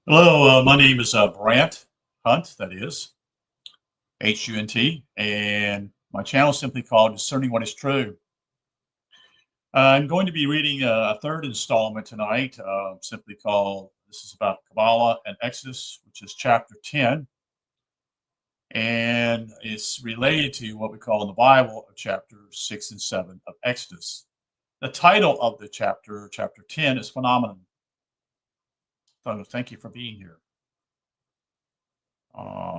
Hello, my name is Brant Hunt, that is Hunt, and my channel is simply called Discerning What is True. I'm going to be reading a third installment tonight, simply called, this is about Kabbalah and Exodus, which is chapter 10, and it's related to what we call in the Bible chapters 6 and 7 of Exodus. The title of the chapter 10, is Phenomenon. So thank you for being here.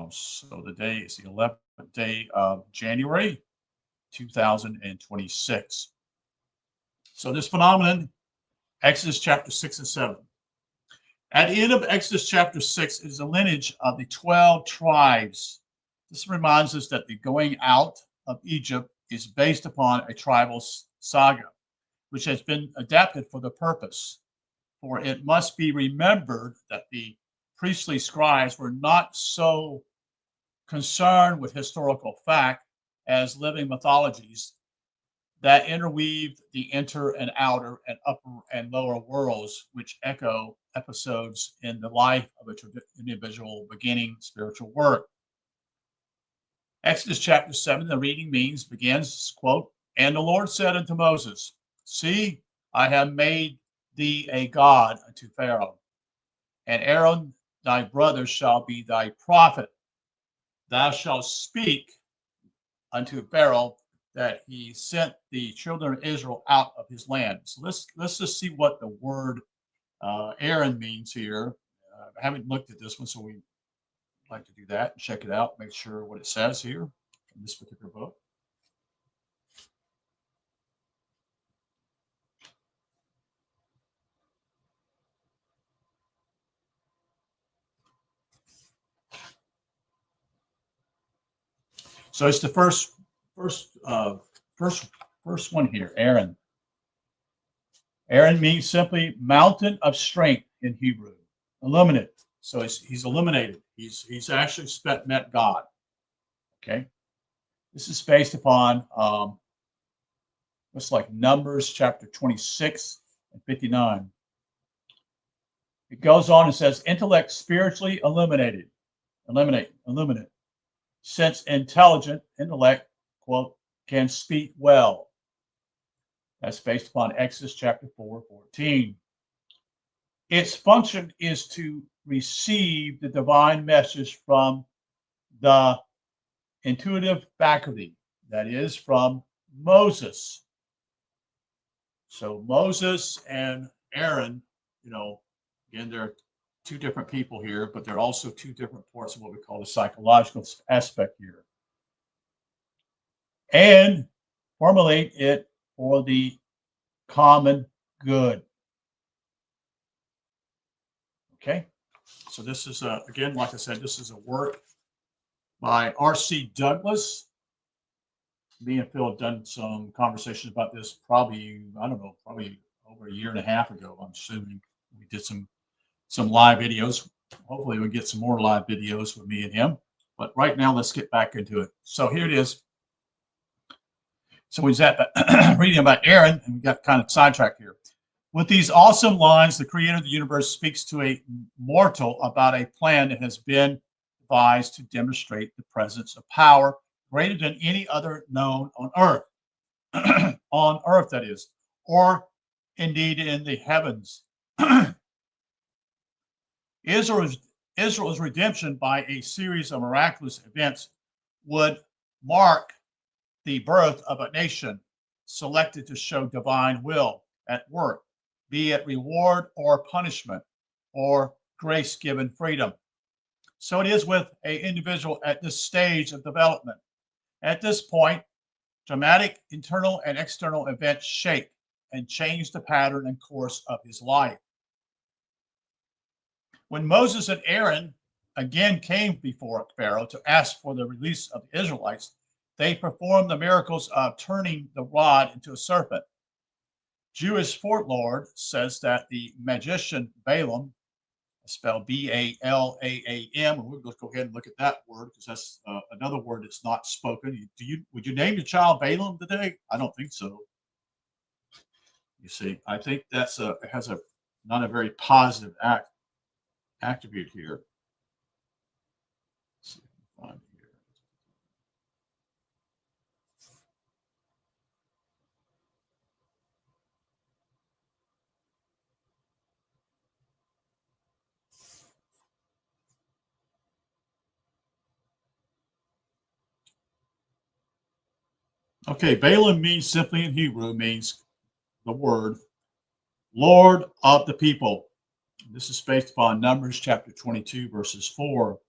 So the day is the 11th day of January, 2026. So this phenomenon, Exodus chapter 6 and 7. At the end of Exodus chapter 6 is a lineage of the 12 tribes. This reminds us that the going out of Egypt is based upon a tribal saga, which has been adapted for the purpose. For it must be remembered that the priestly scribes were not so concerned with historical fact as living mythologies that interweave the inner and outer and upper and lower worlds, which echo episodes in the life of an individual beginning spiritual work. Exodus chapter 7, the reading begins, quote, "And the Lord said unto Moses, See, I have made thee a god unto Pharaoh, and Aaron thy brother shall be thy prophet. Thou shalt speak unto Pharaoh that he sent the children of Israel out of his land." So let's just see what the word Aaron means here. I haven't looked at this one, so we like to do that and check it out, make sure what it says here in this particular book. So it's the first, uh, first, first one here, Aaron. Aaron means simply mountain of strength in Hebrew, illuminate. So he's illuminated. He's actually met God. Okay, this is based upon looks like Numbers chapter 26 and 59. It goes on and says, intellect spiritually illuminate. Since intelligent intellect, quote, can speak well. That's based upon Exodus chapter 4:14. Its function is to receive the divine message from the intuitive faculty, that is, from Moses. So Moses and Aaron, again, they're two different people here, but they're also two different parts of what we call the psychological aspect here. And formulate it for the common good. Okay, so this is again, like I said, this is a work by R.C. Douglas. Me and Phil have done some conversations about this probably, I don't know, probably over a year and a half ago. I'm assuming we did some live videos. Hopefully we'll get some more live videos with me and him. But right now, let's get back into it. So here it is. So we was at reading about Aaron, and we got kind of sidetracked here. With these awesome lines, the creator of the universe speaks to a mortal about a plan that has been devised to demonstrate the presence of power greater than any other known on earth. On earth, that is, or indeed in the heavens. Israel's redemption by a series of miraculous events would mark the birth of a nation selected to show divine will at work, be it reward or punishment or grace given freedom. So it is with an individual at this stage of development. At this point, dramatic internal and external events shape and change the pattern and course of his life. When Moses and Aaron again came before Pharaoh to ask for the release of the Israelites, they performed the miracles of turning the rod into a serpent. Jewish folklore says that the magician Balaam, spelled Balaam, and we'll go ahead and look at that word because that's another word that's not spoken. Would you name your child Balaam today? I don't think so. You see, I think that's has a not a very positive attribute here. Let's see if I can find it here. Okay, Balaam means simply in Hebrew means the word Lord of the people. This is based upon Numbers chapter 22, verses 4.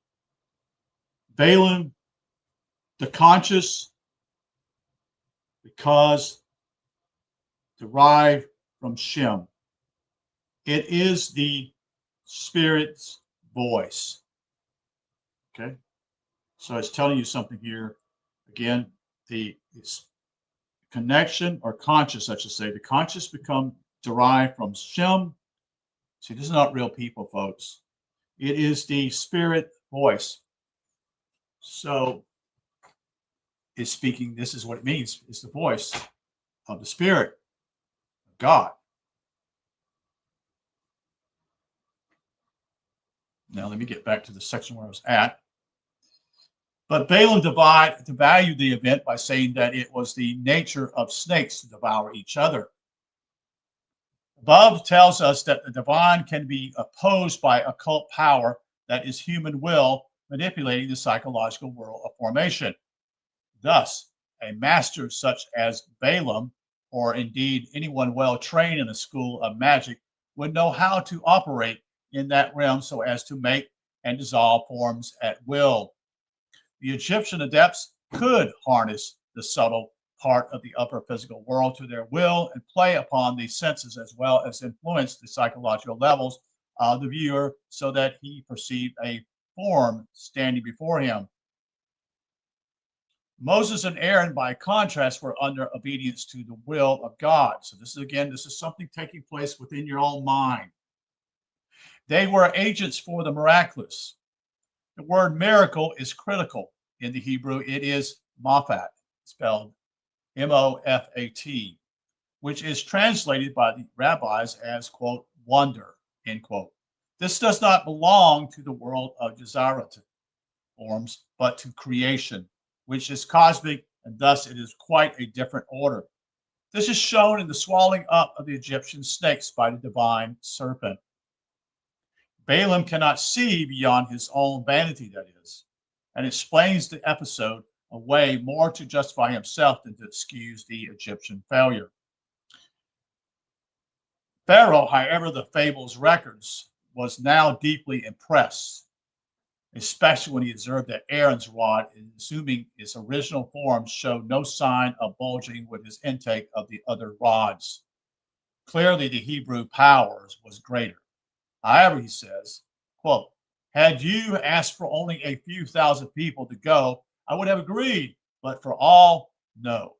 Balaam, the conscious, because derived from Shem. It is the Spirit's voice. Okay, so it's telling you something here. Again, the connection or conscious, I should say, the conscious become derived from Shem. See, this is not real people, folks. It is the Spirit voice. So it's speaking, this is what it means. It's the voice of the Spirit of God. Now let me get back to the section where I was at. But Balaam devalued the event by saying that it was the nature of snakes to devour each other. Above tells us that the divine can be opposed by occult power that is human will manipulating the psychological world of formation. Thus, a master such as Balaam, or indeed anyone well trained in a school of magic, would know how to operate in that realm so as to make and dissolve forms at will. The Egyptian adepts could harness the subtle part of the upper physical world to their will and play upon the senses as well as influence the psychological levels of the viewer so that he perceived a form standing before him. Moses and Aaron, by contrast, were under obedience to the will of God. So this is something taking place within your own mind. They were agents for the miraculous. The word miracle is critical. In the Hebrew, it is mafat, spelled M-O-F-A-T, which is translated by the rabbis as, quote, wonder, end quote. This does not belong to the world of Gezerat forms, but to creation, which is cosmic, and thus it is quite a different order. This is shown in the swallowing up of the Egyptian snakes by the divine serpent. Balaam cannot see beyond his own vanity, that is, and explains the episode away more to justify himself than to excuse the Egyptian failure. Pharaoh, however, the fable's records, was now deeply impressed, especially when he observed that Aaron's rod, assuming its original form, showed no sign of bulging with his intake of the other rods. Clearly, the Hebrew powers was greater. However, he says, quote, had you asked for only a few thousand people to go, I would have agreed, but for all, no.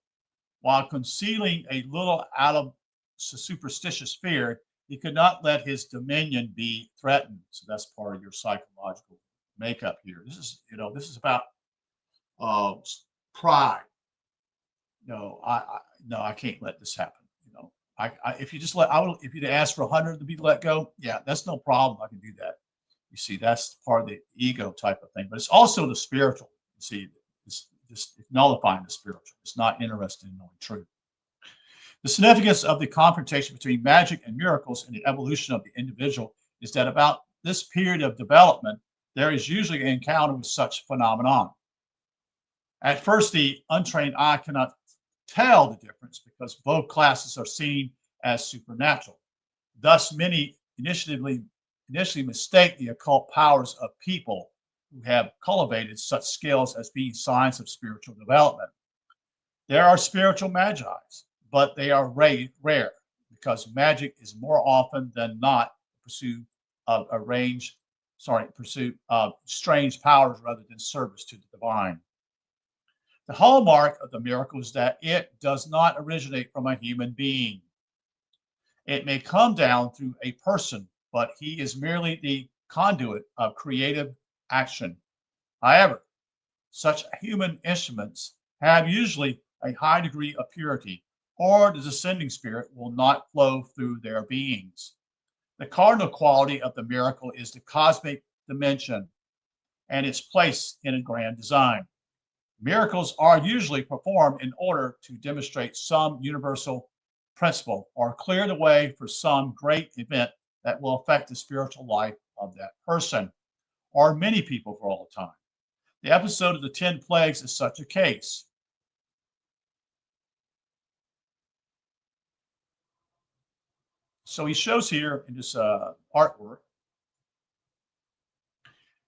While concealing a little out of superstitious fear, he could not let his dominion be threatened. So that's part of your psychological makeup here. This is about pride. No, I can't let this happen. If you just if you'd ask for 100 to be let go, yeah, that's no problem. I can do that. You see, that's part of the ego type of thing, but it's also the spiritual. You see, it's just nullifying the spiritual. It's not interested in knowing truth. The significance of the confrontation between magic and miracles in the evolution of the individual is that about this period of development, there is usually an encounter with such phenomenon. At first, the untrained eye cannot tell the difference because both classes are seen as supernatural. Thus, many initially mistake the occult powers of people who have cultivated such skills as being signs of spiritual development. There are spiritual magi, but they are rare because magic is more often than not pursuit of pursuit of strange powers rather than service to the divine. The hallmark of the miracle is that it does not originate from a human being. It may come down through a person, but he is merely the conduit of creative action. However, such human instruments have usually a high degree of purity, or the descending spirit will not flow through their beings. The cardinal quality of the miracle is the cosmic dimension and its place in a grand design. Miracles are usually performed in order to demonstrate some universal principle or clear the way for some great event that will affect the spiritual life of that person or many people for all time. The episode of the 10 plagues is such a case. So he shows here in this artwork,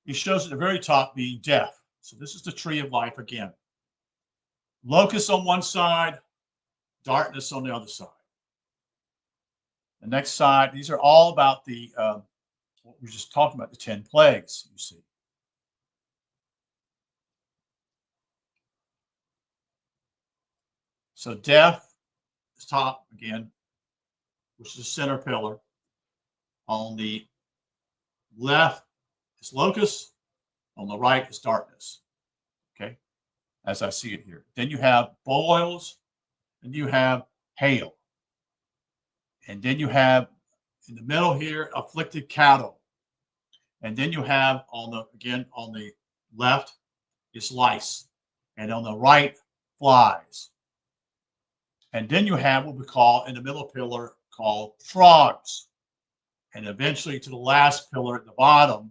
he shows at the very top being death. So this is the tree of life again. Locusts on one side, darkness on the other side. The next side, these are all about the, what we were just talking about, the 10 plagues, you see. So death is top again, which is the center pillar. On the left is locust, on the right is darkness. Okay, as I see it here. Then you have boils, and you have hail. And then you have in the middle here afflicted cattle. And then you have on the left is lice, and on the right flies. And then you have what we call in the middle pillar called frogs. And eventually to the last pillar at the bottom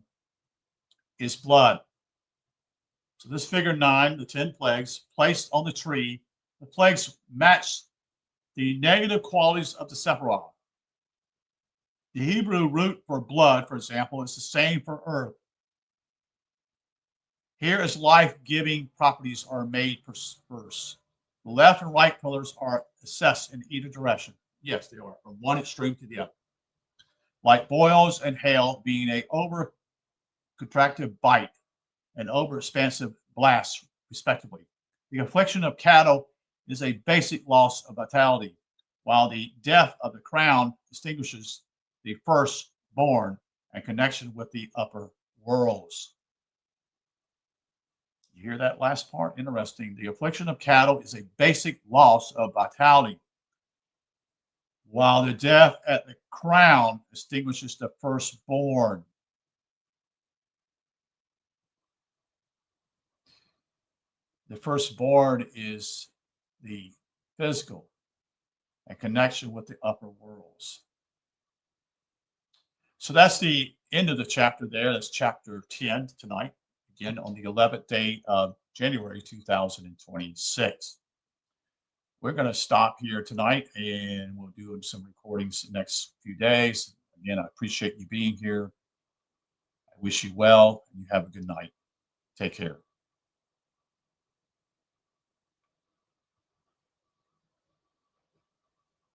is blood. So this figure 9, the 10 plagues, placed on the tree, the plagues match the negative qualities of the Sephiroth. The Hebrew root for blood, for example, is the same for earth. Here as life-giving properties are made first. The left and right pillars are assessed in either direction. Yes, they are, from one extreme to the other. Like boils and hail being a over-contractive bite and over-expansive blast, respectively. The affliction of cattle is a basic loss of vitality, while the death of the crown distinguishes the firstborn and connection with the upper worlds. You hear that last part? Interesting. The affliction of cattle is a basic loss of vitality, while the death at the crown distinguishes the firstborn. The firstborn is the physical and connection with the upper worlds. So that's the end of the chapter there. That's chapter 10 tonight, again on the 11th day of January 2026. We're going to stop here tonight and we'll do some recordings the next few days. Again, I appreciate you being here. I wish you well and you have a good night. Take care.